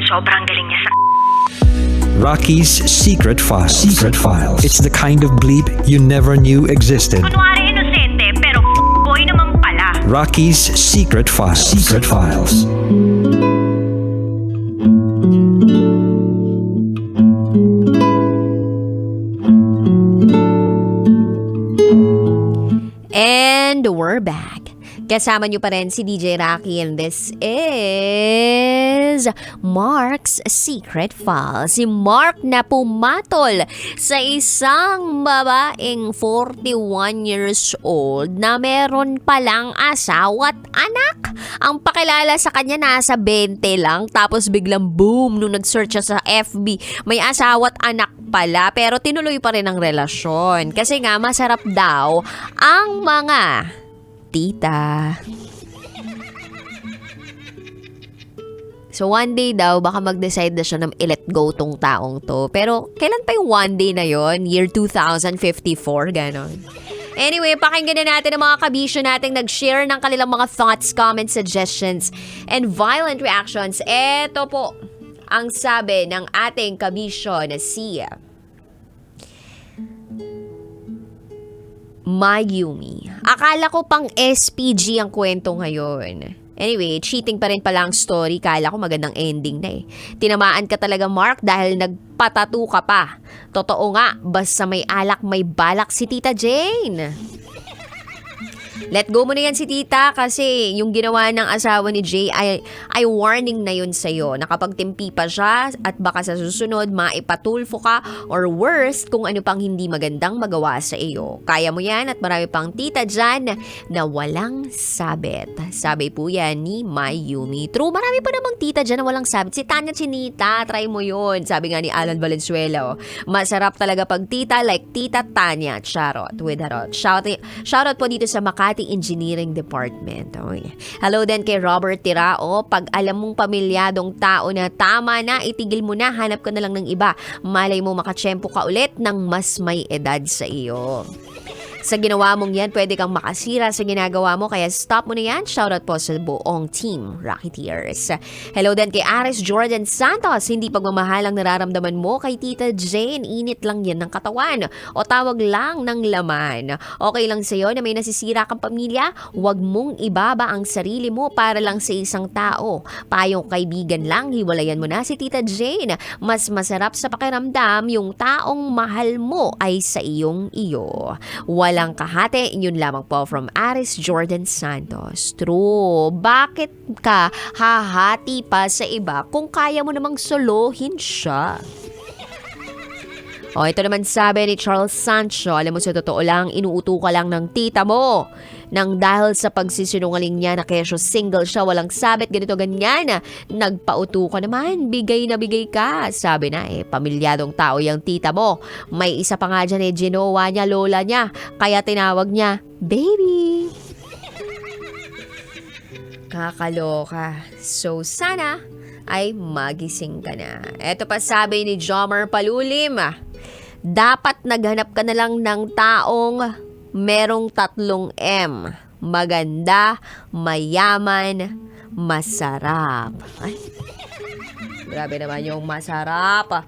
Sobrang galing niya sa... Rocky's Secret Files. Secret Files. It's the kind of bleep you never knew existed. Kunwari inosente, pero boy naman pala. Rocky's Secret Files. Secret Files. And we're back. Kasama nyo pa rin si DJ Rocky and this is Mark's Secret Files. Si Mark na pumatol sa isang babaeng 41 years old na meron palang asawa at anak. Ang pakilala sa kanya nasa 20 lang, tapos biglang boom nung nag-search siya sa FB. May asawa at anak pala, pero tinuloy pa rin ang relasyon. Kasi nga masarap daw ang mga tita. So one day daw, baka mag-decide na siya na i-let go tong taong to. Pero kailan pa yung one day na yon? Year 2054, ganon. Anyway, pakinggan na natin ang mga kabisyo nating nag-share ng kanilang mga thoughts, comments, suggestions, and violent reactions. Eto po ang sabi ng ating kabisyo na si Mayumi. Akala ko pang SPG ang kwento ngayon. Anyway, cheating pa rin pala ang story. Kala ko magandang ending na eh. Tinamaan ka talaga, Mark, dahil nagpatato ka pa. Totoo nga, basta may alak may balak si Tita Jane. Let go mo na yan si tita kasi yung ginawa ng asawa ni Jay ay warning na yun sa'yo. Nakapagtimpi pa siya at baka sa susunod maipatulfo ka or worst kung ano pang hindi magandang magawa sa iyo. Kaya mo yan at marami pang tita dyan na walang sabit. Sabi po yan ni Mayumi. True, marami pa namang tita dyan na walang sabit. Si Tanya Chinita, try mo yun. Sabi nga ni Alan Valenzuela, masarap talaga pag tita like Tita Tanya. Charot with harot. Shoutout po dito sa Makati Engineering Department. Okay. Hello din kay Robert Tirao. Pag alam mong pamilyadong tao na tama na, itigil mo na, hanap ka na lang ng iba. Malay mo makatsyempo ka ulit ng mas may edad sa iyo. Sa ginawa mong yan, pwede kang makasira sa ginagawa mo, kaya stop mo na yan. Shoutout po sa buong team Rocketeers. Hello din kay Aris Jordan Santos. Hindi pagmamahal ang nararamdaman mo kay Tita Jane. Init lang yan ng katawan o tawag lang ng laman. Okay lang sa'yo na may nasisira kang pamilya? Huwag mong ibaba ang sarili mo para lang sa isang tao. Payong kaibigan lang, hiwalayan mo na si Tita Jane. Mas masarap sa pakiramdam yung taong mahal mo ay sa iyong iyo. Walang kahate, yun lamang po from Aris Jordan Santos. True, bakit ka hahati pa sa iba kung kaya mo namang solohin siya? O, ito naman sabi ni Charles Sancho, alam mo sa totoo lang, inuuto ka lang ng tita mo. Nang dahil sa pagsisinungaling niya na kesyo single siya, walang sabit, ganito ganyan. Nagpauto ka naman, bigay na bigay ka. Sabi na pamilyadong tao yung tita mo. May isa pa nga dyan ginawa niya, lola niya. Kaya tinawag niya, baby. Kakaloka. So sana ay magising ka na. Ito pa sabi ni Jomer Palulim, dapat naghanap ka na lang ng taong merong 3 M. Maganda, mayaman, masarap. Ay, grabe naman yung masarap.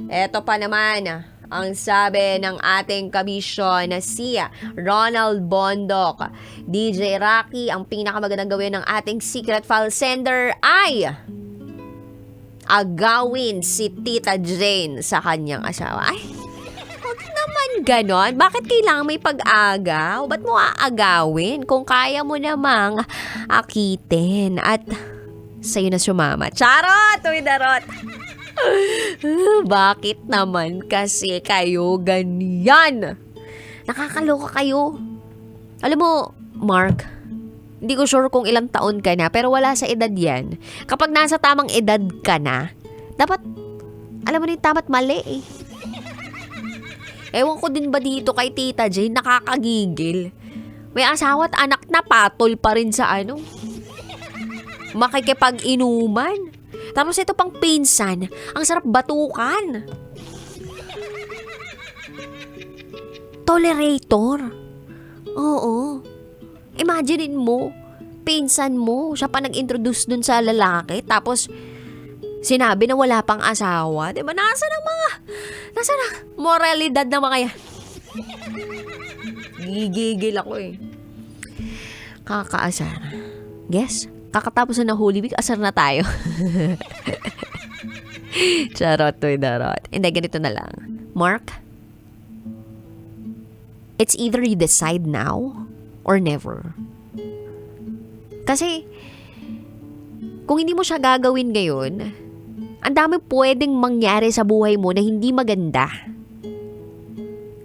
Eto pa naman, ang sabi ng ating kabisyo na si Ronald Bondok. DJ Rocky, ang pinakamagandang gawin ng ating secret file sender ay agawin si Tita Jane sa kanyang asawa. Ay, huwag naman ganon. Bakit kailangan may pag-agaw? Ba't mo aagawin kung kaya mo namang akitin at sa'yo na sumama? Charot! Uwidarot! Bakit naman kasi kayo ganyan? Nakakaloka kayo. Alam mo, Mark, hindi ko sure kung ilang taon ka na, pero wala sa edad yan. Kapag nasa tamang edad ka na, dapat, alam mo na yung tama't mali eh. Ewan ko din ba dito kay Tita Jane, nakakagigil. May asawa at anak na, patol pa rin sa makikipag-inuman. Tapos ito pang pinsan, ang sarap batukan. Tolerator. Oo. Imaginein mo, pinsan mo, siya pa nag-introduce dun sa lalaki, tapos sinabi na wala pang asawa. Diba? Nasa na moralidad na mga yan. Gigigil ako eh. Kakaasar. Guess? Kakatapos na ng Holy Week, asar na tayo. Charot to darot. Hindi, ganito na lang. Mark, it's either you decide now or never. Kasi, kung hindi mo siya gagawin ngayon, ang dami pwedeng mangyari sa buhay mo na hindi maganda.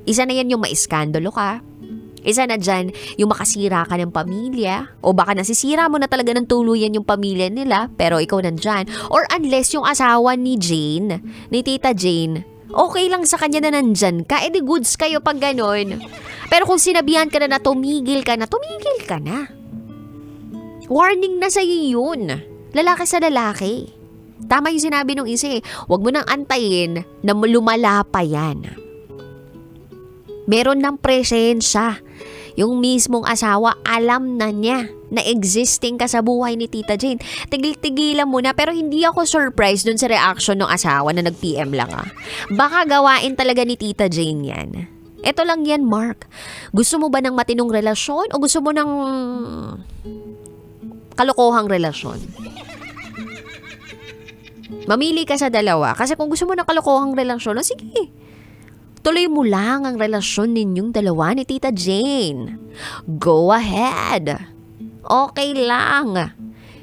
Isa na yan yung maiskandalo ka. Isa na dyan, yung makasira ka ng pamilya. O baka nasisira mo na talaga ng tuluyan yung pamilya nila, pero ikaw nandyan. Or unless yung asawa ni Jane, ni Tita Jane, okay lang sa kanya na nandyan ka, edi goods kayo pag ganon. Pero kung sinabihan ka na tumigil ka na. Warning na sa'yo yun. Lalaki sa lalaki. Tama yung sinabi nung isa eh. Huwag mo nang antayin na lumala pa yan. Meron ng presensya. Yung mismong asawa, alam na niya na existing ka sa buhay ni Tita Jane. Tigil-tigilan mo na, pero hindi ako surprised dun sa reaction ng asawa na nag-PM lang ah. Baka gawain talaga ni Tita Jane yan. Eto lang yan, Mark. Gusto mo ba ng matinong relasyon o gusto mo ng kalokohang relasyon? Mamili ka sa dalawa. Kasi kung gusto mo ng kalokohang relasyon, sige. Tuloy mo lang ang relasyon ninyong dalawa ni Tita Jane. Go ahead. Okay lang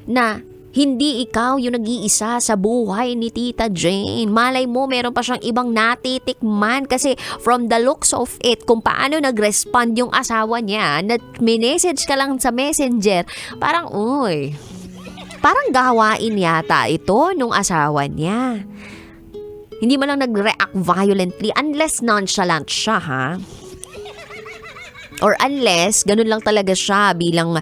na hindi ikaw yung nag-iisa sa buhay ni Tita Jane. Malay mo, meron pa siyang ibang natitikman kasi from the looks of it, kung paano nag-respond yung asawa niya, na minessage ka lang sa messenger, parang, parang gawain yata ito nung asawa niya. Hindi man lang nag-react violently unless nonchalant siya, ha? Or unless, ganun lang talaga siya bilang,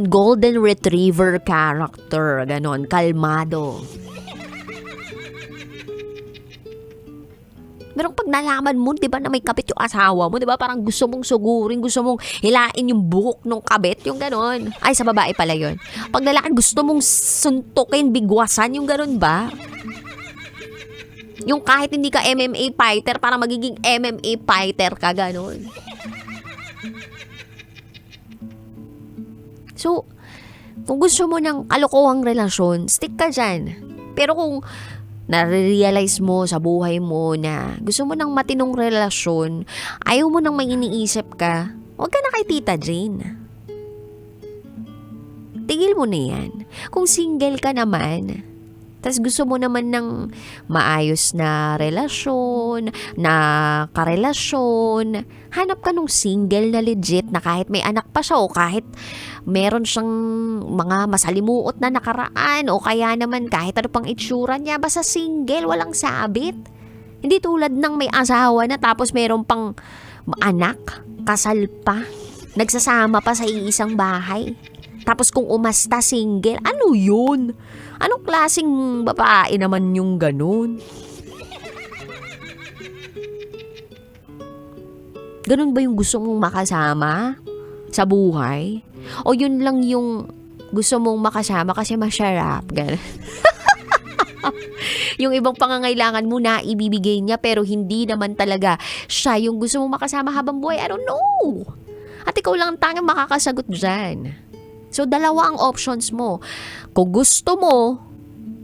golden retriever character, ganun, kalmado. Pero pag nalaman mo, di ba, na may kabit yung asawa mo, di ba, parang gusto mong sugurin, gusto mong hilain yung buhok ng kabit, yung ganun. Ay, sa babae pala yun. Pag lalaki, gusto mong suntukin, bigwasan, yung ganun ba? Yung kahit hindi ka MMA fighter, para magiging MMA fighter ka, ganun. So, kung gusto mo ng kalokohang relasyon, stick ka dyan. Pero kung nare-realize mo sa buhay mo na gusto mo ng matinong relasyon, ayaw mo nang may iniisip ka, huwag ka na kay Tita Jane. Tigil mo na yan. Kung single ka naman, tas gusto mo naman ng maayos na relasyon, na karelasyon, hanap ka nung single na legit na kahit may anak pa siya o kahit meron siyang mga masalimuot na nakaraan o kaya naman kahit ano pang itsura niya, basta single, walang sabit. Hindi tulad ng may asawa na tapos meron pang anak, kasal pa, nagsasama pa sa iisang bahay. Tapos kung umasta single, ano yun? Anong klaseng babae naman yung ganun? Ganun ba yung gusto mong makasama sa buhay? O yun lang yung gusto mong makasama kasi masyarap? Ganun. Yung ibang pangangailangan mo na ibibigay niya pero hindi naman talaga siya yung gusto mong makasama habang buhay. I don't know. At ikaw lang ang tanging makakasagot dyan. So, dalawa ang options mo. Kung gusto mo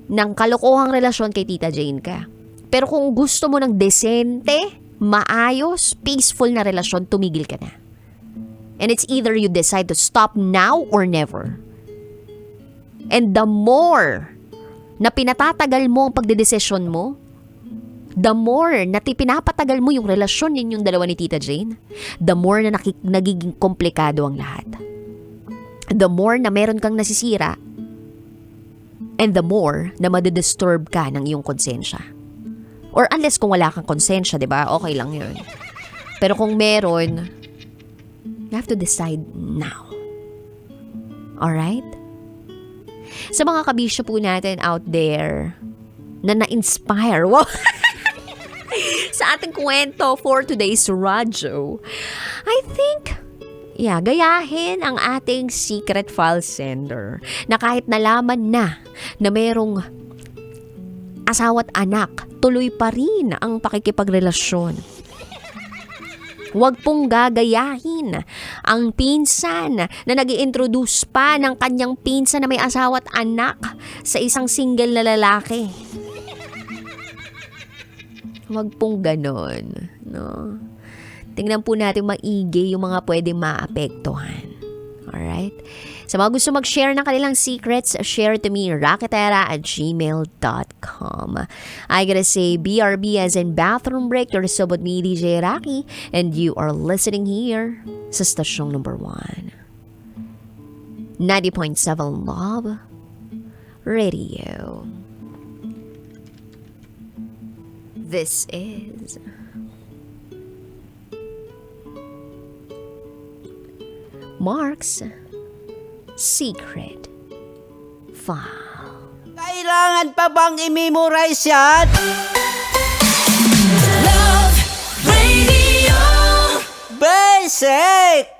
ng kalokohang relasyon kay Tita Jane ka. Pero kung gusto mo ng desente, maayos, peaceful na relasyon, tumigil ka na. And it's either you decide to stop now or never. And the more na pinatatagal mo ang pagdedesisyon mo, the more na pinapatagal mo yung relasyon ninyong dalawa ni Tita Jane, the more na nagiging komplikado ang lahat. The more na meron kang nasisira, and the more na madidisturb ka ng iyong konsensya. Or unless kung wala kang konsensya, di ba? Okay lang yun. Pero kung meron, you have to decide now. Alright? Sa mga kabisyo po natin out there na na-inspire, wow! sa ating kwento for today's radyo, I think gayahin ang ating secret file sender na kahit nalaman na merong asawa't anak, tuloy pa rin ang pakikipagrelasyon. Huwag pong gagayahin ang pinsan na nag-i-introduce pa ng kanyang pinsan na may asawa't anak sa isang single na lalaki. Huwag pong ganon, no? Tingnan po natin maigi yung mga pwedeng maapektuhan. Alright? Sa mga gusto mag-share ng kanilang secrets, share to me, raketera@gmail.com. I gotta say, BRB as in bathroom break, you're so with me, DJ Rocky, and you are listening here sa stasyong number 1. 90.7 Love Radio. This is Mark's Secret File. Kailangan pa bang i-memorize yan? Love Radio. Basic!